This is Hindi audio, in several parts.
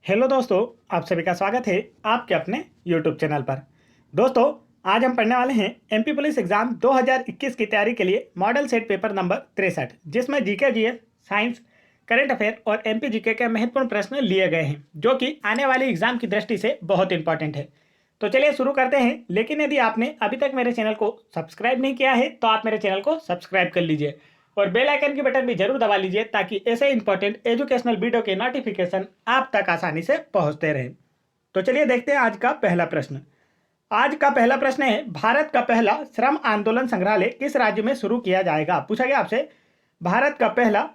हेलो दोस्तों, आप सभी का स्वागत है आपके अपने यूट्यूब चैनल पर। दोस्तों, आज हम पढ़ने वाले हैं एमपी पुलिस एग्जाम 2021 की तैयारी के लिए मॉडल सेट पेपर नंबर 63, जिसमें GK GS, science, current affair और एमपी जीके के महत्वपूर्ण प्रश्न लिए गए हैं, जो कि आने वाली एग्जाम की दृष्टि से बहुत इंपॉर्टेंट है। तो चलिए शुरू करते हैं। लेकिन यदि आपने अभी तक मेरे चैनल को सब्सक्राइब नहीं किया है तो आप मेरे चैनल को सब्सक्राइब कर लीजिए और बेल आइकन की बटन भी जरूर दबा लीजिए, ताकि ऐसे इंपॉर्टेंट एजुकेशनल वीडियो के नोटिफिकेशन आप तक आसानी से पहुंचते रहें। तो चलिए देखते हैं आज का पहला प्रश्न। आज का पहला प्रश्न है, भारत का पहला श्रम आंदोलन संग्रहालय किस राज्य में शुरू किया जाएगा? पूछा गया आपसे, भारत का पहला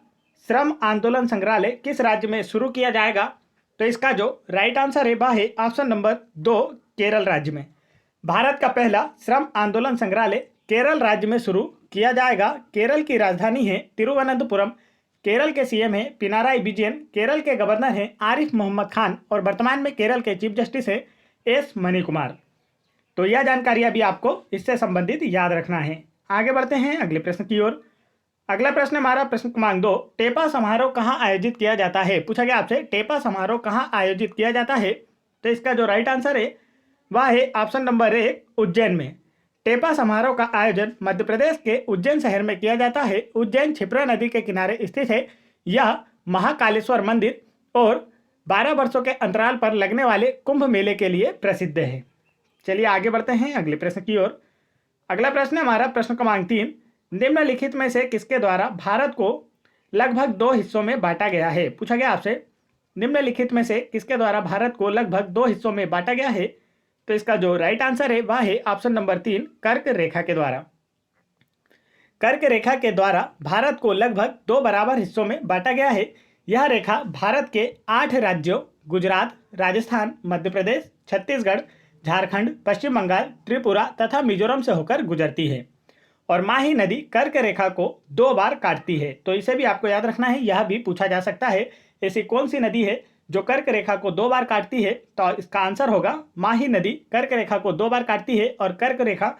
श्रम आंदोलन संग्रहालय किस राज्य में शुरू किया जाएगा? तो इसका जो राइट आंसर है वह है ऑप्शन नंबर 2, केरल राज्य में। भारत का पहला श्रम आंदोलन संग्रहालय केरल राज्य में शुरू किया जाएगा। केरल की राजधानी है तिरुवनंतपुरम। केरल के सीएम हैं पिनाराई विजयन। केरल के गवर्नर हैं आरिफ मोहम्मद खान और वर्तमान में केरल के चीफ जस्टिस हैं एस मणिकुमार। तो यह जानकारी अभी आपको इससे संबंधित याद रखना है। आगे बढ़ते हैं अगले प्रश्न की ओर। अगला प्रश्न हमारा प्रश्न क्रमांक 2, टेपा समारोह कहाँ आयोजित किया जाता है? पूछा गया आपसे, टेपा समारोह कहाँ आयोजित किया जाता है? तो इसका जो राइट आंसर है वह है ऑप्शन नंबर 1, उज्जैन में। टेपा समारोह का आयोजन मध्य प्रदेश के उज्जैन शहर में किया जाता है। उज्जैन क्षिप्रा नदी के किनारे स्थित है। यह महाकालेश्वर मंदिर और 12 वर्षों के अंतराल पर लगने वाले कुंभ मेले के लिए प्रसिद्ध है। चलिए आगे बढ़ते हैं अगले प्रश्न की ओर। अगला प्रश्न हमारा प्रश्न क्रमांक 3, निम्नलिखित में से किसके द्वारा भारत को लगभग 2 हिस्सों में बांटा गया है? पूछा गया आपसे, निम्नलिखित में से किसके द्वारा भारत को लगभग 2 हिस्सों में बांटा गया है? तो इसका जो राइट आंसर है वह है ऑप्शन नंबर 3, कर्क रेखा के द्वारा। कर्क रेखा के द्वारा भारत को लगभग 2 बराबर हिस्सों में बांटा गया है। यह रेखा भारत के 8 राज्यों गुजरात, राजस्थान, मध्य प्रदेश, छत्तीसगढ़, झारखंड, पश्चिम बंगाल, त्रिपुरा तथा मिजोरम से होकर गुजरती है और माही नदी कर्क रेखा को 2 बार काटती है। तो इसे भी आपको याद रखना है। यह भी पूछा जा सकता है, ऐसी कौन सी नदी है जो कर्क रेखा को 2 बार काटती है? तो इसका आंसर होगा माही नदी कर्क रेखा को 2 बार काटती है और कर्क रेखा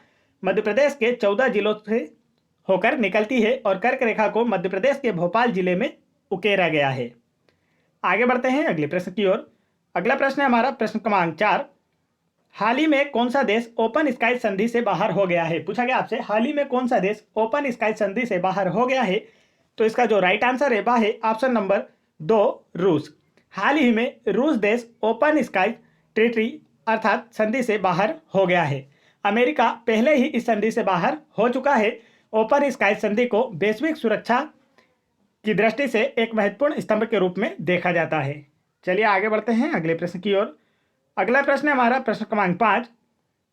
मध्य प्रदेश के 14 जिलों से होकर निकलती है और कर्क रेखा को मध्य प्रदेश के भोपाल जिले में उकेरा गया है। आगे बढ़ते हैं अगले प्रश्न की ओर। अगला प्रश्न है हमारा प्रश्न क्रमांक 4, हाल ही में कौन सा देश ओपन स्काई संधि से बाहर हो गया है? पूछा गया आपसे, हाल ही में कौन सा देश ओपन स्काई संधि से बाहर हो गया है? तो इसका जो राइट आंसर है वह है ऑप्शन नंबर 2, रूस। हाल ही में रूस देश ओपन स्काई ट्रीटी अर्थात संधि से बाहर हो गया है। अमेरिका पहले ही इस संधि से बाहर हो चुका है। ओपन स्काई संधि को वैश्विक सुरक्षा की दृष्टि से एक महत्वपूर्ण स्तंभ के रूप में देखा जाता है। चलिए आगे बढ़ते हैं अगले प्रश्न की ओर। अगला प्रश्न है हमारा प्रश्न क्रमांक 5,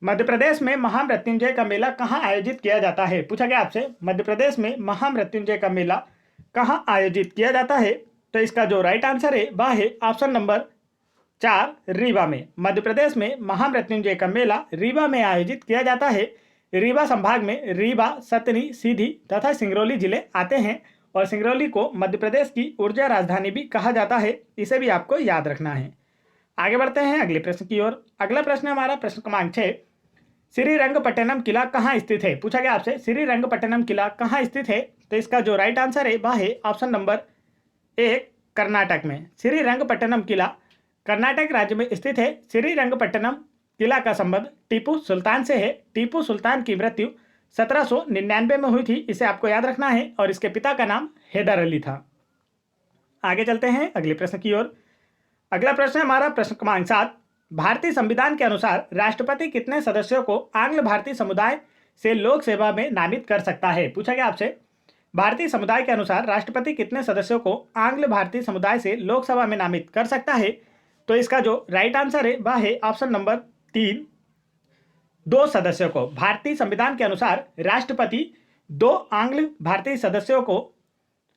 मध्य प्रदेश में महामृत्युंजय का मेला कहाँ आयोजित किया जाता है? पूछा गया आपसे, मध्य प्रदेश में महामृत्युंजय का मेला कहाँ आयोजित किया जाता है? तो इसका जो राइट आंसर है वह है ऑप्शन नंबर 4, रीवा में। मध्य प्रदेश में महामृत्युंजय का मेला रीवा में आयोजित किया जाता है। रीवा संभाग में रीवा, सतनी, सीधी तथा सिंगरौली जिले आते हैं और सिंगरौली को मध्य प्रदेश की ऊर्जा राजधानी भी कहा जाता है। इसे भी आपको याद रखना है। आगे बढ़ते हैं अगले प्रश्न की ओर। अगला प्रश्न हमारा प्रश्न क्रमांक 6, श्रीरंगपट्टनम किला कहाँ स्थित है? पूछा गया आपसे, श्रीरंगपट्टनम किला कहाँ स्थित है? तो इसका जो राइट आंसर है वह है ऑप्शन नंबर 1, कर्नाटक में। श्रीरंगपट्टनम किला कर्नाटक राज्य में स्थित है। श्रीरंगपट्टनम किला का संबंध टीपू सुल्तान से है। टीपू सुल्तान की मृत्यु 1799 में हुई थी, इसे आपको याद रखना है, और इसके पिता का नाम हैदर अली था। आगे चलते हैं अगले प्रश्न की ओर। अगला प्रश्न है हमारा प्रश्न क्रमांक 7, भारतीय संविधान के अनुसार राष्ट्रपति कितने सदस्यों को आंग्ल भारतीय समुदाय से लोक सेवा में नामित कर सकता है? पूछा गया आपसे, भारतीय समुदाय के अनुसार राष्ट्रपति कितने सदस्यों को आंग्ल भारतीय समुदाय से लोकसभा में नामित कर सकता है? तो इसका जो राइट आंसर है वह है ऑप्शन नंबर 3, 2 सदस्यों को। भारतीय संविधान के अनुसार राष्ट्रपति 2 आंग्ल भारतीय सदस्यों को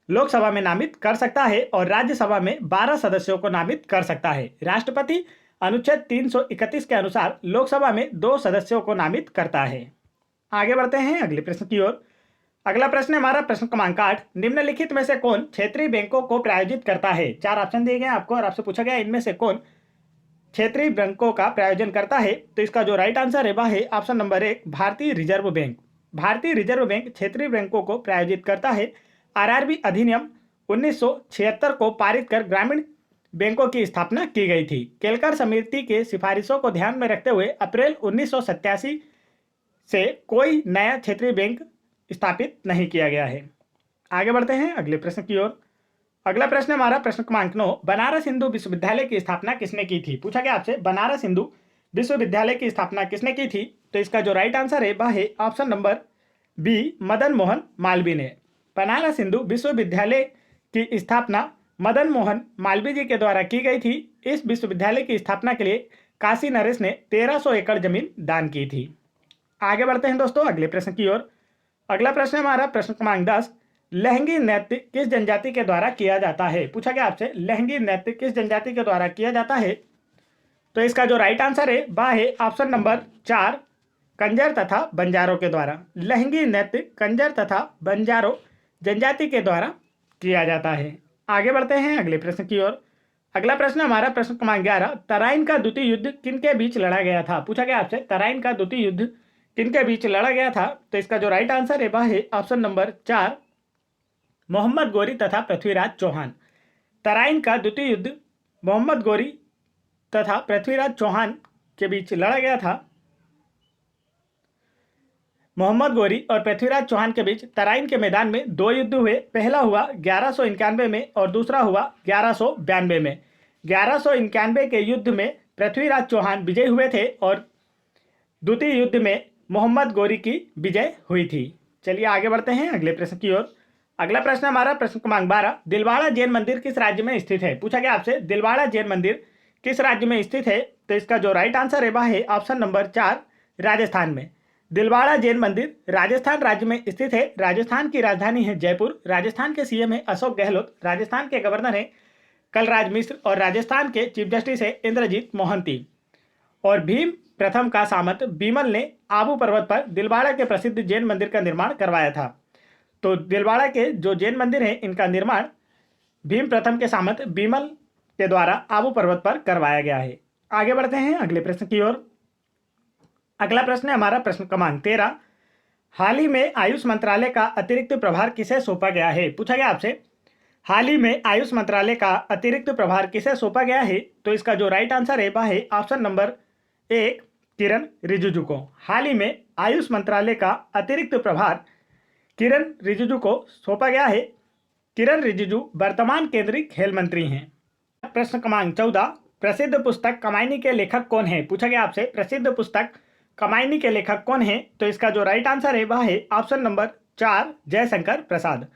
लोकसभा में नामित कर सकता है और राज्यसभा में 12 सदस्यों को नामित कर सकता है। राष्ट्रपति अनुच्छेद 331 के अनुसार लोकसभा में 2 सदस्यों को नामित करता है। आगे बढ़ते हैं अगले प्रश्न की ओर। अगला प्रश्न है हमारा प्रश्न क्रमांक 8, निम्नलिखित में से कौन क्षेत्रीय बैंकों को प्रायोजित करता है? 4 ऑप्शन दिए गए आपको और आपसे पूछा गया इनमें से कौन क्षेत्रीय बैंकों का प्रायोजन करता है? तो इसका जो राइट आंसर है वह है ऑप्शन नंबर 1, भारतीय रिजर्व बैंक। भारतीय रिजर्व बैंक क्षेत्रीय बैंकों को प्रायोजित करता है। आरआरबी अधिनियम 1976 को पारित कर ग्रामीण बैंकों की स्थापना की गई थी? केलकर समिति के सिफारिशों को ध्यान में रखते हुए अप्रैल 1987 से कोई नया क्षेत्रीय बैंक स्थापित नहीं किया गया है। आगे बढ़ते हैं अगले प्रश्न की ओर। अगला प्रश्न हमारा प्रश्न क्रमांक 9, बनारस हिंदू विश्वविद्यालय की स्थापना किसने की थी? पूछा गया आपसे बनारस हिंदू विश्वविद्यालय की स्थापना किसने की थी? तो इसका जो राइट आंसर है वह है option number B, Madan Mohan Malviya ने। बनारस हिंदू विश्वविद्यालय की स्थापना मदन मोहन मालवीय जी के द्वारा की गई थी। इस विश्वविद्यालय की स्थापना के लिए काशी नरेश ने 1300 एकड़ जमीन दान की थी। आगे बढ़ते हैं दोस्तों अगले प्रश्न की ओर। अगला प्रश्न हमारा प्रश्न क्रमांक 10, लहंगी नृत्य किस जनजाति के द्वारा किया जाता है? पूछा गया आपसे लहंगी नृत्य किस जनजाति के द्वारा किया जाता है? तो इसका जो राइट आंसर है वह है ऑप्शन नंबर 4, कंजर तथा बंजारों के द्वारा। लहंगी नृत्य कंजर तथा बंजारों जनजाति के द्वारा किया जाता है। आगे बढ़ते हैं अगले प्रश्न की ओर। अगला प्रश्न हमारा प्रश्न क्रमांक 11, तराइन का द्वितीय युद्ध किनके बीच लड़ा गया था? पूछा गया आपसे तराइन का द्वितीय युद्ध किनके बीच लड़ा गया था? तो इसका जो राइट आंसर है वह है ऑप्शन नंबर 4, मोहम्मद गोरी तथा पृथ्वीराज चौहान। तराइन का द्वितीय युद्ध मोहम्मद गोरी तथा पृथ्वीराज चौहान के बीच लड़ा गया था। मोहम्मद गोरी और पृथ्वीराज चौहान के बीच तराइन के मैदान में 2 युद्ध हुए। पहला हुआ 1191 में और दूसरा हुआ 1192 में। 1191 के युद्ध में पृथ्वीराज चौहान विजय हुए थे और द्वितीय युद्ध में मोहम्मद गोरी की विजय हुई थी। चलिए आगे बढ़ते हैं अगले प्रश्न की ओर। अगला प्रश्न हमारा प्रश्न क्रमांक 12, दिलवाड़ा जैन मंदिर किस राज्य में स्थित है? पूछा गया आपसे दिलवाड़ा जैन मंदिर किस राज्य में स्थित है? तो इसका जो राइट आंसर है वह है ऑप्शन नंबर 4, राजस्थान में। दिलवाड़ा जैन मंदिर राजस्थान राज्य में स्थित है। राजस्थान की राजधानी है जयपुर। राजस्थान के सीएम है अशोक गहलोत। राजस्थान के गवर्नर है कलराज मिश्र और राजस्थान के चीफ जस्टिस है इंद्रजीत मोहंती। और भीम प्रथम का सामंत बीमल ने आबू पर्वत पर दिलवाड़ा के प्रसिद्ध जैन मंदिर का निर्माण करवाया था। तो दिलवाड़ा के जो जैन मंदिर हैं इनका निर्माण भीम प्रथम के सामंत बीमल के द्वारा आबू पर्वत पर करवाया गया है। आगे बढ़ते हैं अगले प्रश्न की ओर। अगला प्रश्न है हमारा प्रश्न क्रमांक 13, हाल ही में आयुष मंत्रालय का अतिरिक्त प्रभार किसे सौंपा गया है? पूछा गया आपसे हाल ही में आयुष मंत्रालय का अतिरिक्त प्रभार किसे सौंपा गया है? तो इसका जो राइट आंसर है वह है ऑप्शन नंबर 1, किरण रिजिजू को। हाल ही में आयुष मंत्रालय का अतिरिक्त प्रभार किरण रिजिजू को सौंपा गया है। किरण रिजिजू वर्तमान केंद्रीय खेल मंत्री हैं। प्रश्न क्रमांक 14, प्रसिद्ध पुस्तक कमायनी के लेखक कौन है? पूछा गया आपसे प्रसिद्ध पुस्तक कमायनी के लेखक कौन है? तो इसका जो राइट आंसर है वह है ऑप्शन नंबर 4, जयशंकर प्रसाद।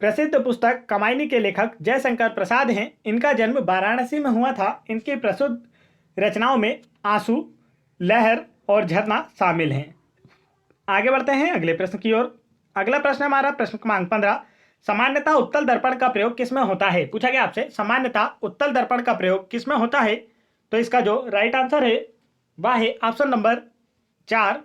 प्रसिद्ध पुस्तक कमायनी के लेखक जयशंकर प्रसाद हैं। इनका जन्म वाराणसी में हुआ था। इनकी प्रसिद्ध रचनाओं में आंसू, लहर और झरना शामिल हैं। आगे बढ़ते हैं अगले प्रश्न की ओर। अगला प्रश्न हमारा प्रश्न क्रमांक 15, सामान्यतः उत्तल दर्पण का प्रयोग किसमें होता है? पूछा गया आपसे सामान्यतः उत्तल दर्पण का प्रयोग किसमें होता है? तो इसका जो राइट आंसर है वह है ऑप्शन नंबर 4,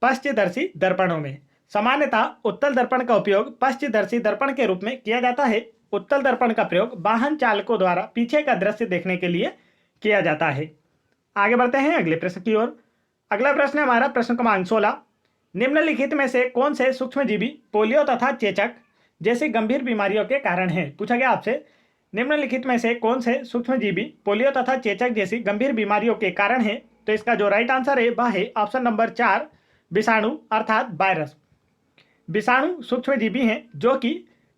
पश्चदर्शी दर्पणों में। सामान्यतः उत्तल दर्पण का उपयोग पश्चदर्शी दर्पण के रूप में किया जाता है। उत्तल दर्पण का प्रयोग वाहन चालकों द्वारा पीछे का दृश्य देखने के लिए किया जाता है। आगे बढ़ते हैं अगले प्रश्न की ओर। अगला प्रश्न है हमारा प्रश्न क्रमांक 16, निम्नलिखित में से कौन से सूक्ष्मजीवी पोलियो तथा चेचक जैसी गंभीर बीमारियों के कारण हैं? पूछा गया आपसे निम्नलिखित में से कौन से सूक्ष्मजीवी पोलियो तथा चेचक जैसी गंभीर बीमारियों के कारण हैं? तो इसका जो राइट आंसर है वह है ऑप्शन नंबर 4, विषाणु अर्थात वायरस। विषाणु सूक्ष्मजीवी हैं जो कि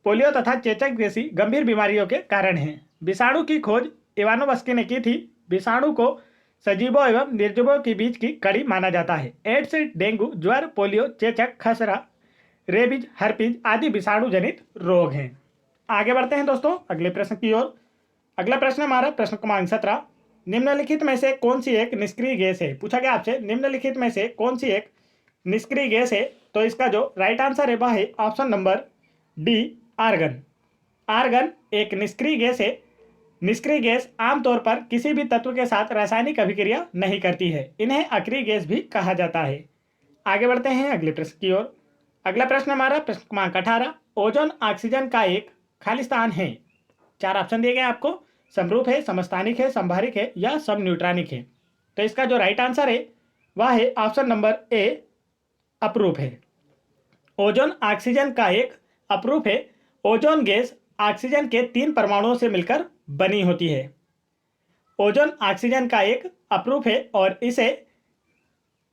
पोलियो तथा चेचक जैसी गंभीर बीमारियों के कारण हैं। विषाणु की खोज इवानोव्स्की ने की थी। विषाणु को सजीवों एवं निर्जीवों के बीच की कड़ी माना जाता है। एड्स, डेंगू, ज्वर, पोलियो, चेचक, खसरा, रेबीज, हर्पीज आदि विषाणु जनित रोग हैं। आगे बढ़ते हैं दोस्तों अगले प्रश्न की ओर। अगला प्रश्न हमारा प्रश्न क्रमांक 17, निम्नलिखित में से कौन सी एक निष्क्रिय गैस है? पूछा गया आपसे निम्नलिखित में से कौन सी एक निष्क्रिय गैस है? तो इसका जो राइट आंसर है वह है option number D, argon. Argon एक निष्क्रिय गैस है। निष्क्रिय गैस आमतौर पर किसी भी तत्व के साथ रासायनिक अभिक्रिया नहीं करती है। इन्हें अक्रिय गैस भी कहा जाता है। आगे बढ़ते हैं अगले प्रश्न की ओर। अगला प्रश्न हमारा प्रश्न क्रमांक 18, ओजोन ऑक्सीजन का एक खाली स्थान है। 4 ऑप्शन दिए गए आपको, समरूप है, समस्थानिक है, संभारिक है या सब न्यूट्रॉनिक है। तो इसका जो राइट आंसर है वह है ऑप्शन नंबर ए, अपरूप है। ओजोन ऑक्सीजन का एक अपरूप है। ओजोन गैस ऑक्सीजन के 3 परमाणुओं से मिलकर बनी होती है। ओजोन ऑक्सीजन का एक अपरूप है और इसे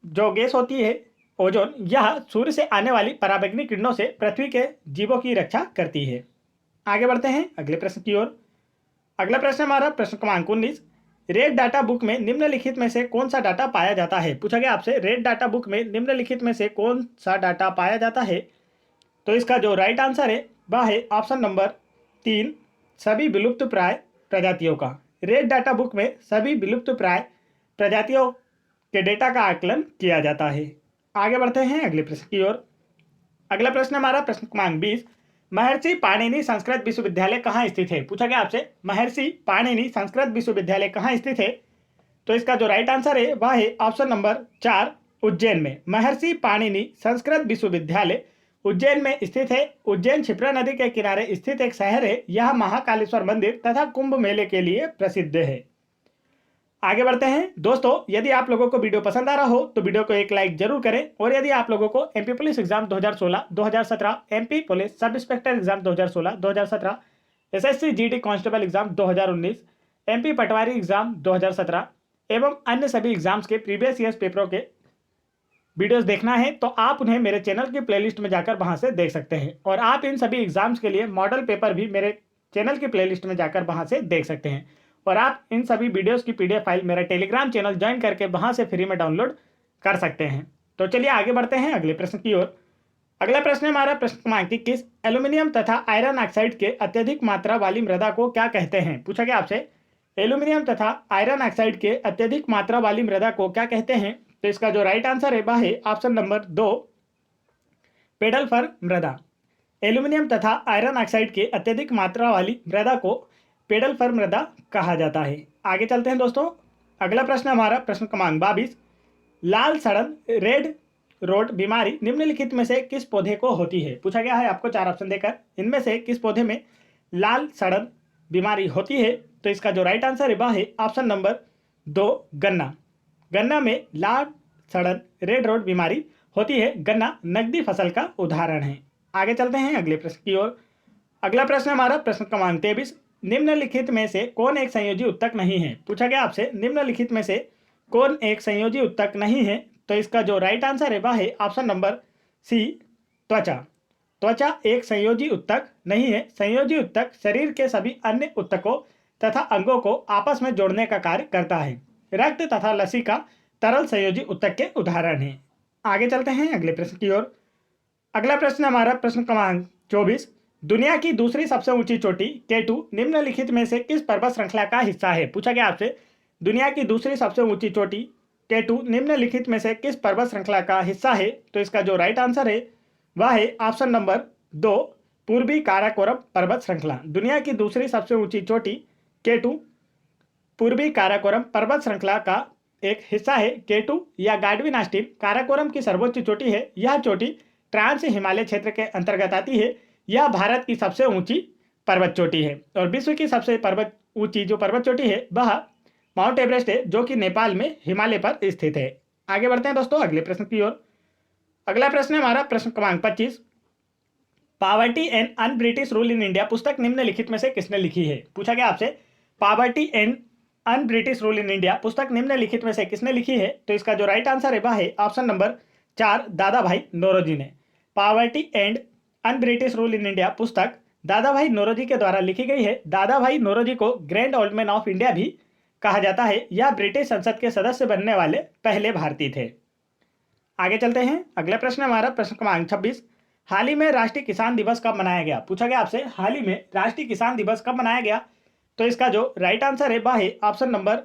जो गैस होती है ओजोन, यह सूर्य से आने वाली पराबैंगनी किरणों से पृथ्वी के जीवों की रक्षा करती है। आगे बढ़ते हैं अगले प्रश्न की ओर। अगला प्रश्न हमारा प्रश्न क्रमांक 19। रेड डाटा बुक में निम्नलिखित में से कौन सा डाटा पाया जाता है? पूछा गया आपसे रेड डाटा बुक में निम्नलिखित में से कौन सा डाटा पाया जाता है? तो इसका जो राइट आंसर है वह है ऑप्शन नंबर 3, सभी विलुप्त प्राय प्रजातियों का। रेड डाटा बुक में सभी विलुप्त प्राय प्रजातियों के डेटा का आकलन किया जाता है। आगे बढ़ते हैं अगले प्रश्न की ओर। अगला प्रश्न हमारा प्रश्न क्रमांक 20। महर्षि पाणिनि संस्कृत विश्वविद्यालय कहाँ स्थित है? पूछा गया आपसे महर्षि पाणिनि संस्कृत विश्वविद्यालय कहाँ स्थित है? तो इसका जो राइट आंसर है वह है ऑप्शन नंबर 4, उज्जैन में। महर्षि पाणिनि संस्कृत विश्वविद्यालय उज्जैन में स्थित है। उज्जैन क्षिप्रा नदी के किनारे स्थित एक शहर है। यह महाकालेश्वर मंदिर तथा कुंभ मेले के लिए प्रसिद्ध है। आगे बढ़ते हैं दोस्तों, यदि आप लोगों को वीडियो पसंद आ रहा हो तो वीडियो को एक लाइक जरूर करें, और यदि आप लोगों को MP police exam 2016, 2017, MP police sub inspector exam 2016, 2017, SSC GD constable exam 2019, MP patwari exam 2017 एवं अन्य सभी एग्जाम्स के प्रीवियस ईयर्स पेपरों के वीडियोस देखना है तो आप उन्हें मेरे चैनल की प्लेलिस्ट में जाकर वहां से देख सकते हैं, और आप इन सभी एग्जाम्स के लिए मॉडल पेपर भी मेरे चैनल की प्लेलिस्ट में जाकर वहां से देख सकते हैं, और आप इन सभी वीडियोस की पीडीएफ फाइल मेरा टेलीग्राम चैनल ज्वाइन करके वहां से फ्री में डाउनलोड कर सकते हैं। तो चलिए आगे बढ़ते हैं अगले प्रश्न की ओर। अगला प्रश्न हमारा प्रश्न क्रमांक 21। एल्यूमिनियम तथा आयरन ऑक्साइड के अत्यधिक मात्रा वाली मृदा को क्या कहते हैं? पूछा गया आपसे एल्यूमिनियम तथा आयरन ऑक्साइड के अत्यधिक मात्रा वाली मृदा को क्या कहते हैं? तो इसका जो राइट आंसर है वह है ऑप्शन नंबर 2, पेडल फर मृदा। एल्यूमिनियम तथा आयरन ऑक्साइड के अत्यधिक मात्रा वाली मृदा को पेडल फर मृदा कहा जाता है। आगे चलते हैं दोस्तों। अगला प्रश्न हमारा प्रश्न क्रमांक 22। लाल सड़न रेड रोड बीमारी निम्नलिखित में से किस पौधे को होती है? पूछा गया है आपको 4 ऑप्शन देकर, इनमें से किस पौधे में लाल सड़न बीमारी होती है? तो इसका जो राइट आंसर है वह है ऑप्शन नंबर 2, गन्ना। गन्ना में लाल सड़न रेड रोड बीमारी होती है। गन्ना नकदी फसल का उदाहरण है। आगे चलते हैं अगले प्रश्न की ओर। अगला प्रश्न हमारा प्रश्न क्रमांक 23। निम्नलिखित में से कौन एक संयोजी उत्तक नहीं है? पूछा गया आपसे निम्नलिखित में से कौन एक संयोजी उत्तक नहीं है? तो इसका जो राइट आंसर है वह है ऑप्शन नंबर सी, त्वचा। त्वचा एक संयोजी उत्तक नहीं है। संयोजी उत्तक शरीर के सभी अन्य उत्तकों तथा अंगों को आपस में जोड़ने का कार्य करता है। रक्त तथा लसिका तरल संयोजी उत्तक के उदाहरण हैं। आगे चलते हैं अगले प्रश्न की ओर। अगला प्रश्न हमारा प्रश्न क्रमांक 24। दुनिया की दूसरी सबसे ऊंची चोटी K2 निम्नलिखित में से किस पर्वत श्रृंखला का हिस्सा है? पूछा गया आपसे दुनिया की दूसरी सबसे ऊंची चोटी K2 निम्नलिखित में से किस पर्वत श्रृंखला का हिस्सा है? तो इसका जो राइट आंसर है वह है ऑप्शन नंबर 2, पूर्वी काराकोरम पर्वत श्रृंखला। दुनिया की दूसरी सबसे ऊंची चोटी K2 पूर्वी काराकोरम पर्वत श्रृंखला का एक हिस्सा है। K2 या गाडविन आस्टीन काराकोरम की सर्वोच्च चोटी है। यह चोटी ट्रांस हिमालय क्षेत्र के अंतर्गत आती है। यह भारत की सबसे ऊंची पर्वत चोटी है, और विश्व की सबसे ऊंची जो पर्वत चोटी है वह माउंट एवरेस्ट है, जो कि नेपाल में हिमालय पर स्थित है। आगे बढ़ते हैं दोस्तों अगले प्रश्न की ओर। अगला प्रश्न है हमारा प्रश्न क्रमांक 25। Poverty and un British rule in India पुस्तक निम्नलिखित में से किसने लिखी है? पूछा गया आपसे poverty and un British rule in India पुस्तक निम्नलिखित में से किसने लिखी है? तो इसका जो राइट आंसर है वह है ऑप्शन नंबर 4, दादा भाई नौरोजी ने। Poverty and un British rule in India पुस्तक दादा भाई नौरोजी के द्वारा लिखी गई है। दादा भाई नौरोजी को grand old man of India भी कहा जाता है। यह ब्रिटिश संसद के सदस्य बनने वाले पहले भारतीय थे। आगे चलते हैं अगला प्रश्न हमारा प्रश्न क्रमांक 26। हाल ही में राष्ट्रीय किसान दिवस कब मनाया गया? पूछा गया आपसे हाल ही में राष्ट्रीय किसान दिवस कब मनाया गया? तो इसका जो राइट आंसर है वह है ऑप्शन नंबर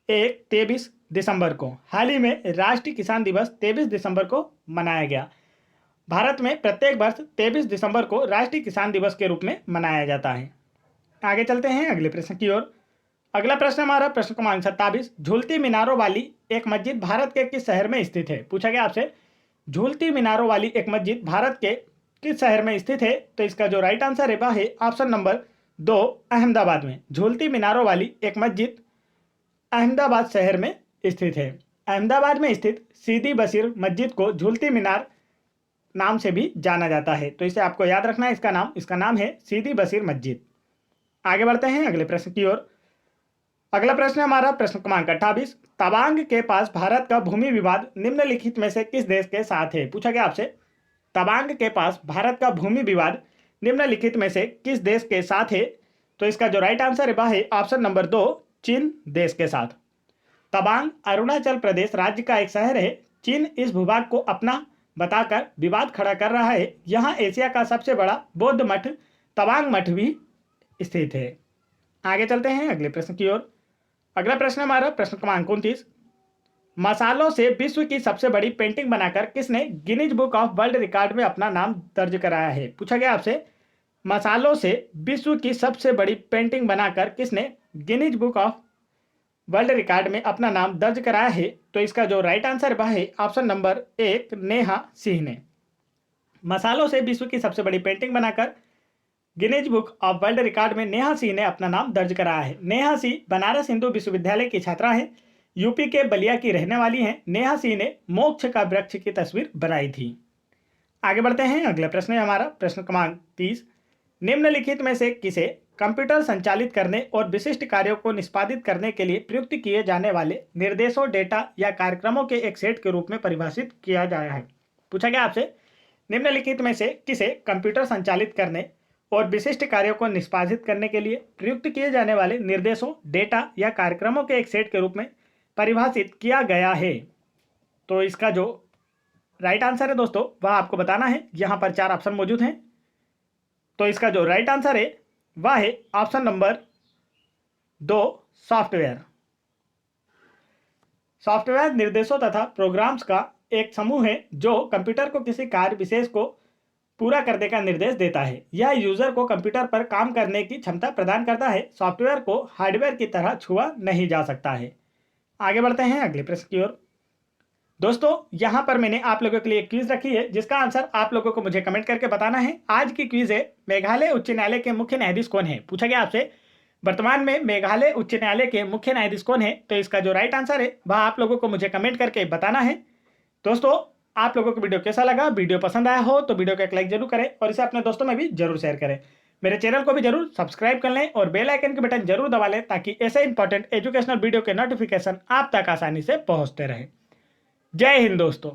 1, 23 दिसंबर को। हाल ही में राष्ट्रीय किसान दिवस 23 दिसंबर को मनाया गया। भारत में प्रत्येक वर्ष 23 दिसंबर को राष्ट्रीय किसान दिवस के रूप में मनाया जाता है। आगे चलते हैं अगले प्रश्न की ओर। अगला प्रश्न हमारा प्रश्न क्रमांक 27। झूलती मीनारों वाली एक मस्जिद भारत के किस शहर में स्थित है? पूछा गया आपसे झूलती मीनारों वाली एक मस्जिद भारत के किस शहर में स्थित है? तो इसका जो राइट आंसर है वह है ऑप्शन नंबर 2, अहमदाबाद में। झूलती मीनारों वाली एक मस्जिद अहमदाबाद शहर में स्थित है। अहमदाबाद में स्थित सीदी बशीर मस्जिद को झूलती मीनार नाम से भी जाना जाता है, तो इसे आपको याद रखना है। इसका नाम है सीदी बशीर मस्जिद। आगे बढ़ते हैं अगले प्रश्न की ओर। अगला प्रश्न है हमारा प्रश्न क्रमांक 28। तवांग के पास भारत का भूमि विवाद निम्नलिखित में से किस देश के साथ है? पूछा गया आपसे तवांग के पास भारत का भूमि विवाद निम्नलिखित में से किस देश के साथ है? तो इसका जो राइट आंसर है वह है ऑप्शन नंबर 2, चीन देश के साथ। तवांग अरुणाचल प्रदेश राज्य का एक शहर है। चीन इस भूभाग को अपना बताकर विवाद खड़ा कर रहा है। यहाँ एशिया का सबसे बड़ा बौद्ध मठ तवांग मठ भी स्थित है। आगे चलते हैं अगले प्रश्न की ओर। अगला प्रश्न हमारा प्रश्न क्रमांक 29। मसालों से विश्व की सबसे बड़ी पेंटिंग बनाकर किसने Guinness book of world record में अपना नाम दर्ज कराया है? पूछा गया आपसे मसालों से विश्व की सबसे बड़ी पेंटिंग बनाकर किसने Guinness book of world record में अपना नाम दर्ज कराया है? तो इसका जो राइट आंसर वह है ऑप्शन नंबर 1, नेहा सिंह ने। मसालों से विश्व की सबसे बड़ी पेंटिंग बनाकर Guinness book of world record में नेहा सिंह ने अपना नाम दर्ज कराया है। नेहा सिंह बनारस हिंदू विश्वविद्यालय की छात्रा है। यूपी के बलिया की रहने वाली हैं। नेहा सिंह ने मोक्ष का वृक्ष की तस्वीर बनाई थी। आगे बढ़ते हैं अगला प्रश्न है हमारा प्रश्न क्रमांक 30। निम्नलिखित में से किसे कंप्यूटर संचालित करने और विशिष्ट कार्यों को निष्पादित करने के लिए प्रयुक्त किए जाने वाले निर्देशों, डेटा या कार्यक्रमों के एक सेट के रूप में परिभाषित किया गया है? पूछा गया आपसे निम्नलिखित में से किसे कंप्यूटर संचालित करने और विशिष्ट कार्यों को निष्पादित करने के लिए प्रयुक्त किए जाने वाले निर्देशों, डेटा या कार्यक्रमों के एक सेट के रूप में परिभाषित किया गया है? तो इसका जो राइट आंसर है दोस्तों वह आपको बताना है। यहाँ पर 4 ऑप्शन मौजूद हैं। तो इसका जो राइट आंसर है वह है ऑप्शन नंबर 2, सॉफ्टवेयर। सॉफ्टवेयर निर्देशों तथा प्रोग्राम्स का एक समूह है जो कंप्यूटर को किसी कार्य विशेष को पूरा करने का निर्देश देता है। यह यूजर को कंप्यूटर पर काम करने की क्षमता प्रदान करता है। सॉफ्टवेयर को हार्डवेयर की तरह छुआ नहीं जा सकता है। आगे बढ़ते हैं अगले प्रश्न की ओर। दोस्तों यहाँ पर मैंने आप लोगों के लिए एक क्विज रखी है जिसका आंसर आप लोगों को मुझे कमेंट करके बताना है। आज की क्विज है मेघालय उच्च न्यायालय के मुख्य न्यायाधीश कौन है? पूछा गया आपसे वर्तमान में मेघालय उच्च न्यायालय के मुख्य न्यायाधीश कौन है? तो इसका जो राइट आंसर है वह आप लोगों को मुझे कमेंट करके बताना है। दोस्तों आप लोगों को वीडियो कैसा लगा? वीडियो पसंद आया हो तो वीडियो को एक लाइक जरूर करें और इसे अपने दोस्तों में भी जरूर शेयर करें। मेरे चैनल को भी जरूर सब्सक्राइब कर लें और बेल आइकन के बटन जरूर दबा लें ताकि ऐसे इंपॉर्टेंट एजुकेशनल वीडियो के नोटिफिकेशन आप तक आसानी से पहुंचते रहें। जय हिंद दोस्तों।